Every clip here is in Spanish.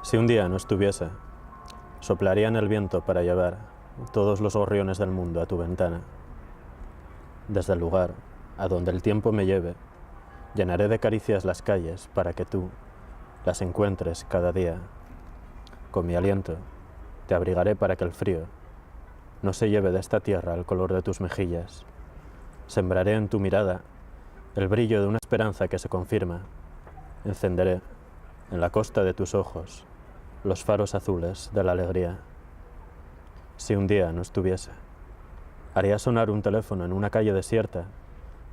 Si un día no estuviese, soplaría en el viento para llevar todos los gorriones del mundo a tu ventana. Desde el lugar a donde el tiempo me lleve, llenaré de caricias las calles para que tú las encuentres cada día. Con mi aliento te abrigaré para que el frío no se lleve de esta tierra el color de tus mejillas. Sembraré en tu mirada el brillo de una esperanza que se confirma. Encenderé en la costa de tus ojos los faros azules de la alegría. Si un día no estuviese, haría sonar un teléfono en una calle desierta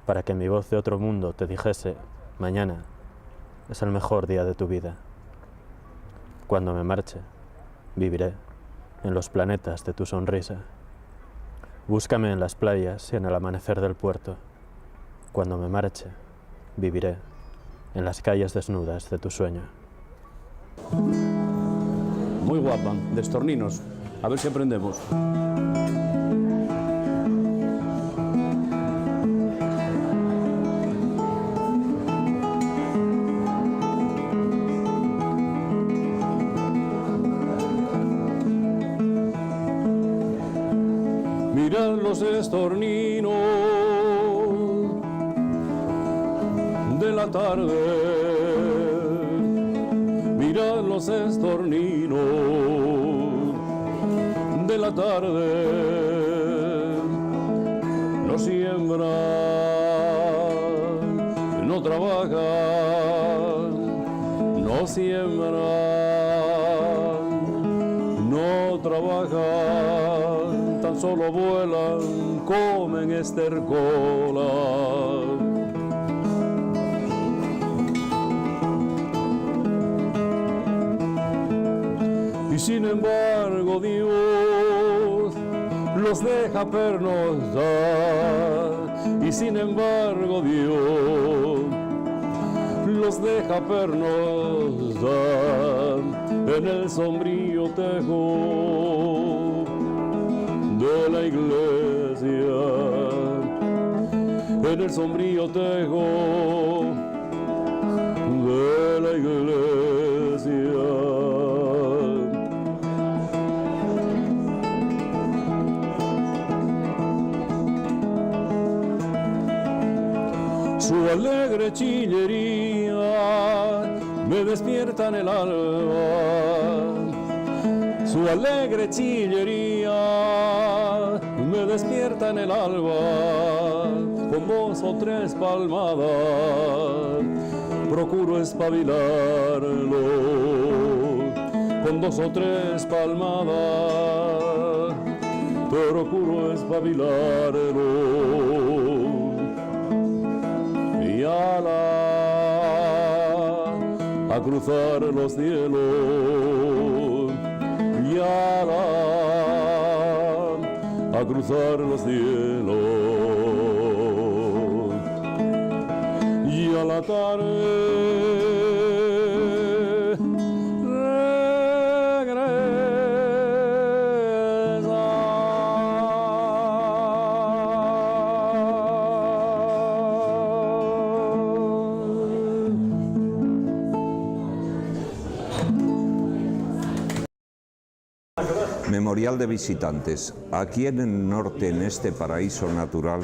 para que mi voz de otro mundo te dijese: mañana es el mejor día de tu vida. Cuando me marche, viviré en los planetas de tu sonrisa. Búscame en las playas y en el amanecer del puerto. Cuando me marche, viviré en las calles desnudas de tu sueño. Muy guapa, de Estorninos. A ver si aprendemos. Mirad los estorninos de la tarde. Mirad los estorninos de la tarde. No siembran, no trabajan, no siembran, no trabajan, tan solo vuelan, comen estercola. Y sin embargo Dios los deja pernoctar, y sin embargo Dios los deja pernoctar en el sombrío tejo de la iglesia, en el sombrío tejo de la iglesia. Su alegre chillería me despierta en el alba. Su alegre chillería me despierta en el alba. Con 2 o 3 palmadas procuro espabilarlo. Con 2 o 3 palmadas procuro espabilarlo. Y a cruzar los cielos, y a cruzar los cielos, y a la tarde Memorial de visitantes. Aquí en el norte, en este paraíso natural,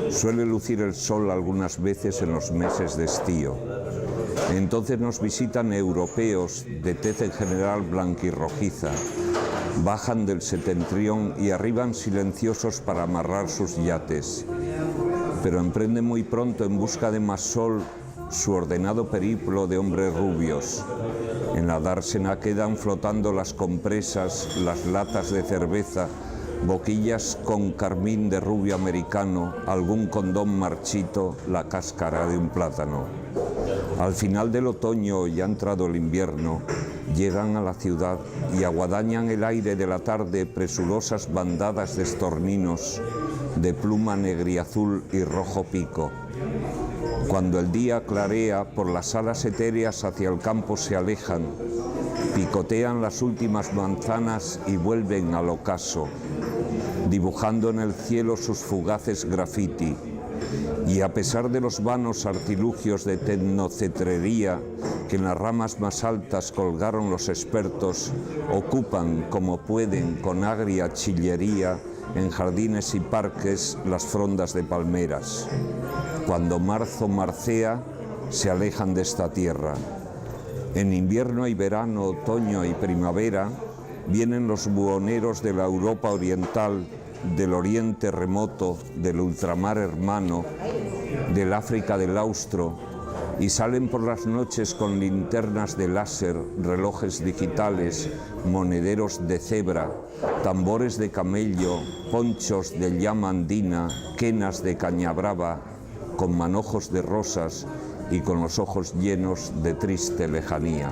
suele lucir el sol algunas veces en los meses de estío. Entonces nos visitan europeos de tez en general blanquirrojiza. Bajan del septentrión y arriban silenciosos para amarrar sus yates. Pero emprenden muy pronto en busca de más sol su ordenado periplo de hombres rubios. En la dársena quedan flotando las compresas, las latas de cerveza, boquillas con carmín de rubio americano, algún condón marchito, la cáscara de un plátano. Al final del otoño, ya entrado el invierno, llegan a la ciudad y aguadañan el aire de la tarde presurosas bandadas de estorninos de pluma negriazul y rojo pico. Cuando el día clarea, por las alas etéreas hacia el campo se alejan, picotean las últimas manzanas y vuelven al ocaso, dibujando en el cielo sus fugaces graffiti, Y a pesar de los vanos artilugios de tecnocetrería que en las ramas más altas colgaron los expertos, ocupan como pueden con agria chillería en jardines y parques las frondas de palmeras. Cuando marzo marcea, se alejan de esta tierra. En invierno y verano, otoño y primavera, vienen los buhoneros de la Europa oriental, del Oriente remoto, del ultramar hermano, del África del Austro, y salen por las noches con linternas de láser, relojes digitales, monederos de cebra, tambores de camello, ponchos de llama andina, quenas de caña brava, con manojos de rosas y con los ojos llenos de triste lejanía.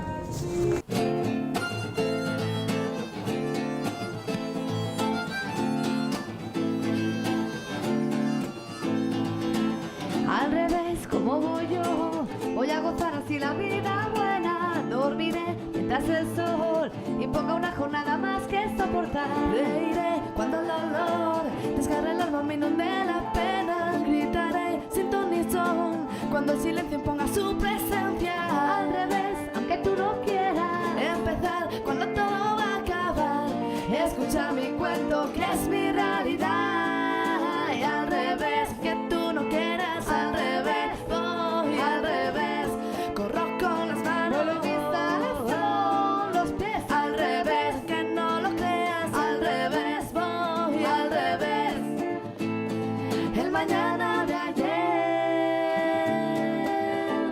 Al revés, como voy yo, voy a gozar así la vida buena. Dormiré mientras el sol imponga una jornada más que soportar. Reiré cuando el dolor desgarre el alma, me inunde la pena. Gritaré sin ton ni son cuando el silencio imponga su presencia. Al revés, aunque tú no quieras empezar cuando todo va a acabar. Escucha mi cuento que es mi realidad. Y al revés, que tú no quieras. Al revés, voy al revés. Corro con las manos, mis alas son los pies. Al revés, que no lo creas. Al revés, voy al revés. El mañana de ayer,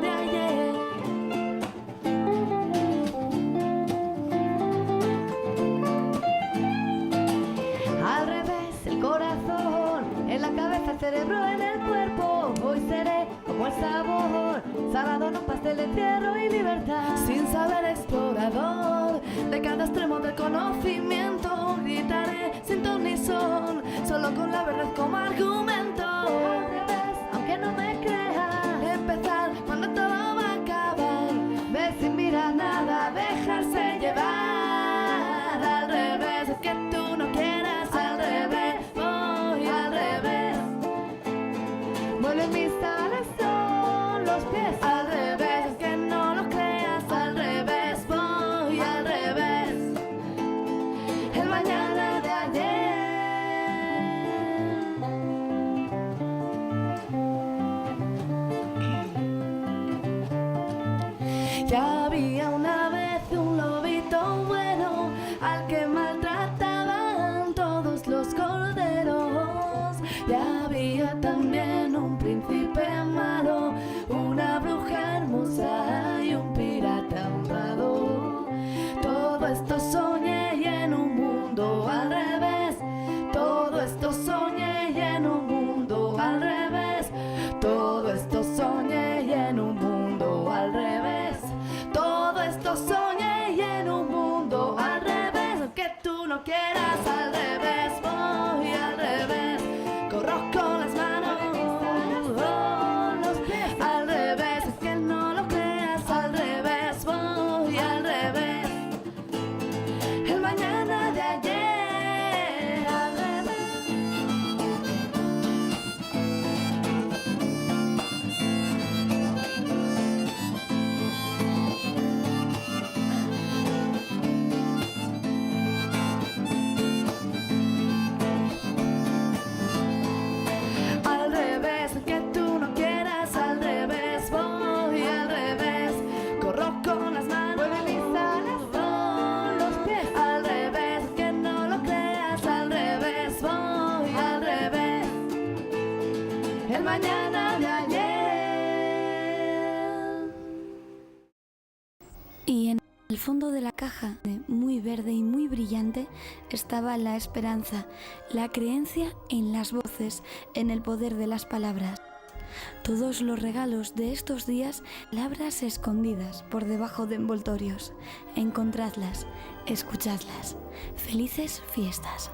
de ayer. Al revés, el corazón en la cabeza, el cerebro en el cuerpo. Hoy seré como el sabor salado en un pastel de encierro y libertad. Sin saber, explorador de cada extremo del conocimiento. Gritaré sin ton ni son, solo con la verdad como argumento. Al revés, aunque no me creas, empezar cuando todo va a acabar. Ver sin mirar nada, dejarse llevar. Al revés, que tú no quieras. Al revés, voy al revés. Mueven mis alas, son los pies. Al revés, que no lo creas. Al revés, voy al revés. El mañana de ayer. Ya había una vez un lobito bueno al que maltrataban todos los corderos. Ya había también un príncipe malo, una bruja hermosa y un pirata honrado. Todo esto soñé y en un mundo al revés. Todo esto soñé y en un mundo al revés. Todo esto soñé y en un mundo al revés. Todo esto soñé y en un mundo al revés. Aunque tú no quieras, al revés, voy al revés. Corro con las manos, los pies. Al revés, es que no lo creas. Al revés, voy al revés. El mañana de ayer, al revés. Al revés, que tú no quieras. Al revés, voy al revés. Corro con las manos, mueve mis alas, son los pies. Al revés, que no lo creas. Al revés, voy al revés. El mañana de ayer. Y en el fondo de la caja, muy verde y muy brillante, estaba la esperanza, la creencia en las voces, en el poder de las palabras. Todos los regalos de estos días, palabras escondidas por debajo de envoltorios. Encontradlas, escuchadlas. Felices fiestas.